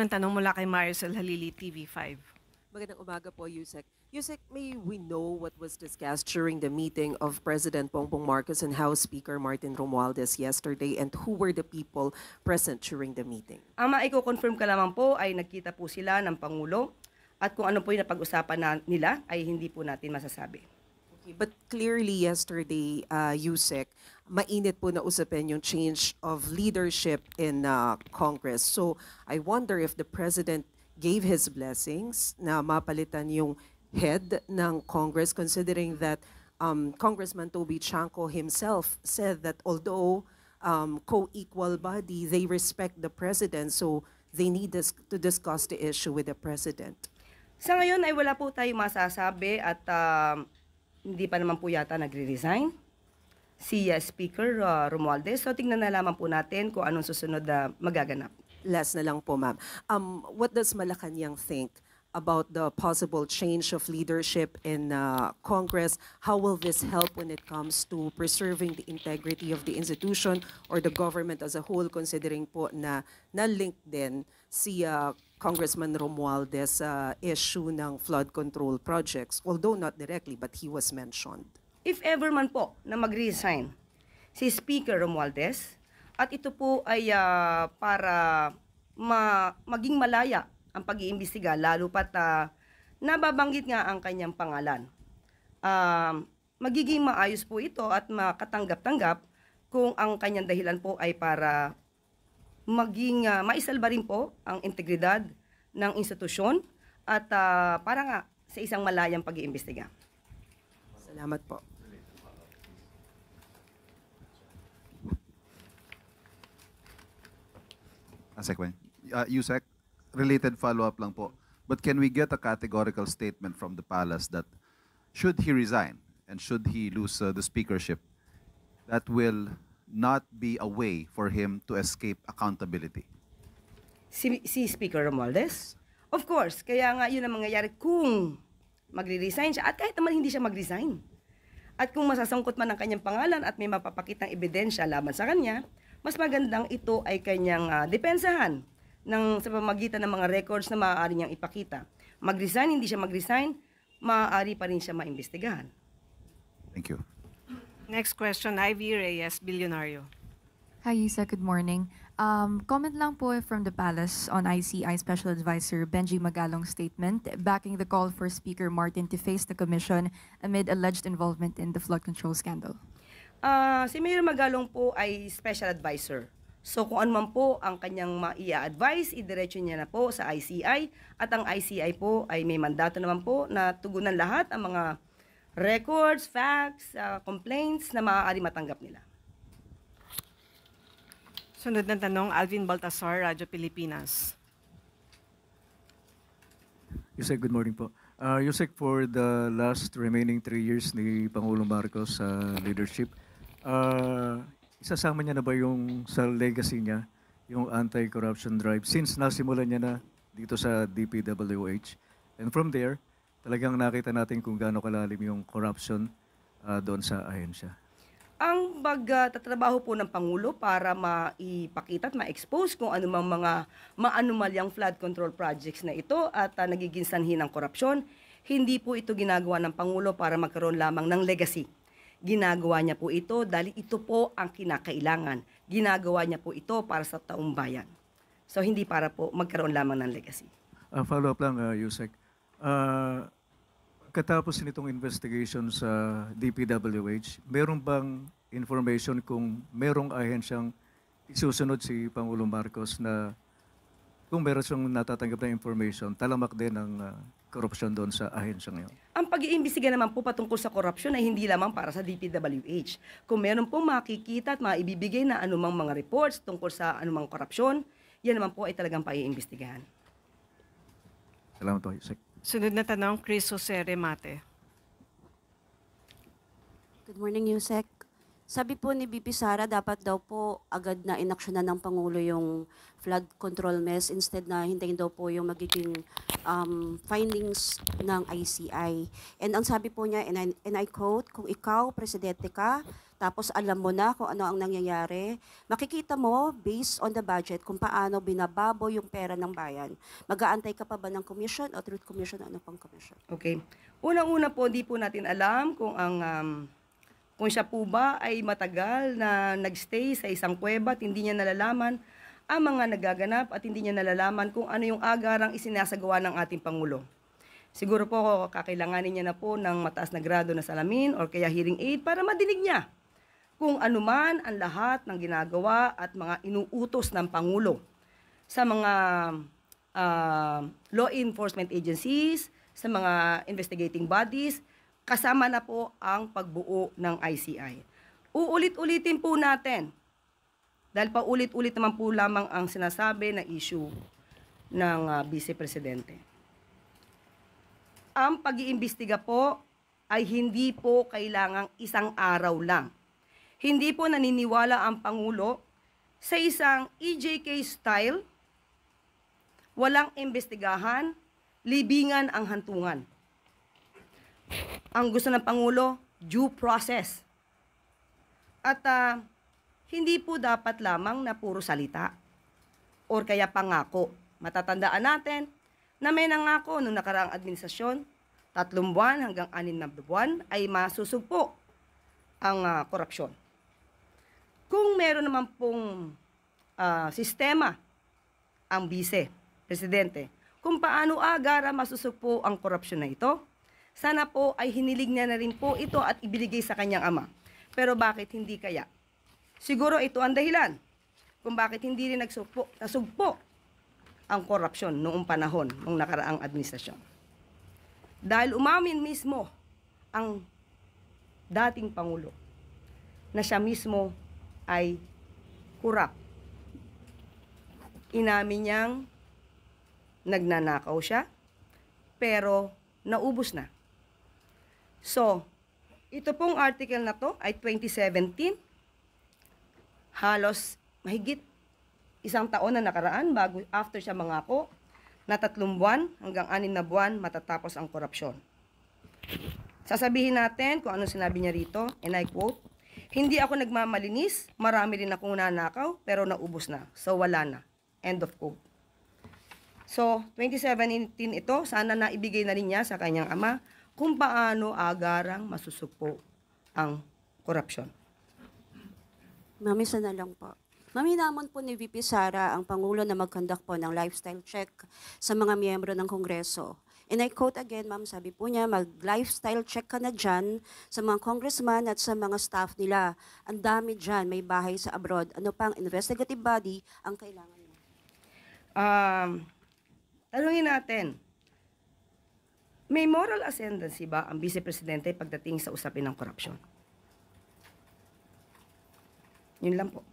Sunod tanong mula kay Maricel Halili, TV5. Magandang umaga po, Yusek. Yusek, may we know what was discussed during the meeting of President Bongbong Marcos and House Speaker Martin Romualdez yesterday, and who were the people present during the meeting? Ang maiko-confirm ka lamang po ay nagkita po sila ng Pangulo at kung ano po yung napag-usapan nila ay hindi po natin masasabi. Okay, but clearly yesterday, Yusek, mainit po na usapin yung change of leadership in Congress. So I wonder if the President gave his blessings na mapalitan yung head ng Congress, considering that Congressman Toby Chanco himself said that although co-equal body, they respect the President, so they need to discuss the issue with the President. Sa ngayon ay wala po tayong masasabi at hindi pa naman po yata nagre-resign si Speaker Romualdez. So tingnan na lamang po natin kung anong susunod na magaganap. Last na lang po, ma'am. What does Malacanang think about the possible change of leadership in Congress? How will this help when it comes to preserving the integrity of the institution or the government as a whole, considering po na na-link din si Congressman Romualdez issue ng flood control projects, although not directly, but he was mentioned? If ever man po na mag-resign si Speaker Romualdez, at ito po ay para maging malaya ang pag-iimbestiga, lalo pat nababanggit nga ang kanyang pangalan. Magiging maayos po ito at makatanggap-tanggap kung ang kanyang dahilan po ay para maging maisalba rin po ang integridad ng institusyon at para nga sa isang malayang pag-iimbestiga. Salamat po. Yusek, related follow-up lang po. But can we get a categorical statement from the palace that should he resign and should he lose the speakership, that will not be a way for him to escape accountability? Si Speaker Romualdez? Of course, kaya nga yun ang mangyayari kung magre-resign siya at kahit naman hindi siya mag-resign. At kung masasangkot man ang kanyang pangalan at may mapapakitang ebidensya laban sa kanya, mas magandang ito ay kanyang depensahan sa pamamagitan ng mga records na maaari niyang ipakita. Mag-resign, hindi siya mag-resign, maaari pa rin siya maimbestigahan. Thank you. Next question, Ivy Reyes, Bilyonaryo. Hi, Isa. Good morning. Comment lang po from the palace on ICI Special Advisor Benji Magalong's statement backing the call for Speaker Martin to face the commission amid alleged involvement in the flood control scandal. Si Mayor Magalong po ay special advisor. So kung ano man po ang kanyang maia-advise, idiretso niya na po sa ICI at ang ICI po ay may mandato naman po na tugunan lahat ang mga records, facts, complaints na maaari matanggap nila. Sunod na tanong, Alvin Baltasar, Radyo Pilipinas. Yusek, good morning po. Yusek, for the last remaining 3 years ni Pangulong Marcos sa leadership, isasama niya na ba yung sa legacy niya, yung anti-corruption drive, since nasimulan niya na dito sa DPWH? And from there, talagang nakita natin kung gaano kalalim yung corruption doon sa ahensya. Ang pagtatrabaho po ng Pangulo para maipakita at ma-expose kung anumang mga maanumalyang flood control projects na ito at nagiging sanhi ng korupsyon, hindi po ito ginagawa ng Pangulo para magkaroon lamang ng legacy. Ginagawa niya po ito dahil ito po ang kinakailangan. Ginagawa niya po ito para sa taong bayan. So hindi para po magkaroon lamang ng legacy. Follow-up lang, Yusek. Katapos nitong investigation sa DPWH, meron bang information kung merong ahensyang isusunod si Pangulong Marcos na kung meron siyang natatanggap na information, talamak din ng korupsyon doon sa ahensyang ngayon? Ang pag-iimbestiga naman po patungkol sa korupsyon ay hindi lamang para sa DPWH. Kung meron pong makikita at maibibigay na anumang mga reports tungkol sa anumang korupsyon, yan naman po ay talagang pag-iimbestigahan. Salamat po, Yusek. Sunod na tanong, Chris Jose Remate. Good morning, Yusek. Sabi po ni BP Sara, dapat daw po agad na inaksyonan ng Pangulo yung flood control measures instead na hintayin daw po yung magiging findings ng ICI. And ang sabi po niya, and I quote, kung ikaw, presidente ka, tapos alam mo na kung ano ang nangyayari, makikita mo, based on the budget, kung paano binababo yung pera ng bayan. Mag-aantay ka pa ba ng commission o truth commission o ano pang commission? Okay. Unang-una po, di po natin alam kung kung siya po ba ay matagal na nagstay sa isang kuweba at hindi niya nalalaman ang mga nagaganap at hindi niya nalalaman kung ano yung agarang isinasagawa ng ating Pangulo. Siguro po kakailanganin niya na po ng mataas na grado na salamin or kaya hearing aid para madinig niya kung anuman ang lahat ng ginagawa at mga inuutos ng Pangulo sa mga law enforcement agencies, sa mga investigating bodies, kasama na po ang pagbuo ng ICI. Uulit-ulitin po natin, dahil paulit-ulit naman po lamang ang sinasabi na issue ng Vice Presidente. Ang pag-iimbestiga po ay hindi po kailangang isang araw lang. Hindi po naniniwala ang Pangulo sa isang EJK style, walang imbestigahan, libingan ang hantungan. Ang gusto ng Pangulo, due process. At hindi po dapat lamang na puro salita or kaya pangako. Matatandaan natin na may nangako noong nakaraang administrasyon, 3 buwan hanggang 6 na buwan ay masusugpo ang korupsyon. Kung meron naman pong sistema ang Vice Presidente, kung paano agara masusugpo ang korupsyon na ito, sana po ay hinilig niya na rin po ito at ibinigay sa kanyang ama. Pero bakit hindi kaya? Siguro ito ang dahilan kung bakit hindi rin nasugpo ang korupsyon noong panahon ng nakaraang administrasyon. Dahil umamin mismo ang dating Pangulo na siya mismo ay kurap. Inamin niyang nagnanakaw siya, pero naubos na. So, ito pong article na to ay 2017, halos mahigit 1 taon na nakaraan after siya mangako na 3 buwan hanggang 6 na buwan matatapos ang korupsyon. Sasabihin natin kung ano sinabi niya rito, and I quote, "Hindi ako nagmamalinis, marami rin akong nanakaw, pero naubos na. So wala na." End of quote. So, 2017 ito, sana na ibigay na rin niya sa kanyang ama kung paano agarang masusugpo ang korupsyon. Mami, isa na lang po. Mami, namon po ni VP Sara ang Pangulo na mag-conduct po ng lifestyle check sa mga miyembro ng Kongreso. And I quote again, ma'am, sabi po niya, mag-lifestyle check ka na dyan sa mga congressman at sa mga staff nila. Ang dami dyan, may bahay sa abroad. Ano pang investigative body ang kailangan mo? Tanungin natin, may moral ascendancy ba ang Vice Presidente pagdating sa usapin ng korupsyon? Yun lang po.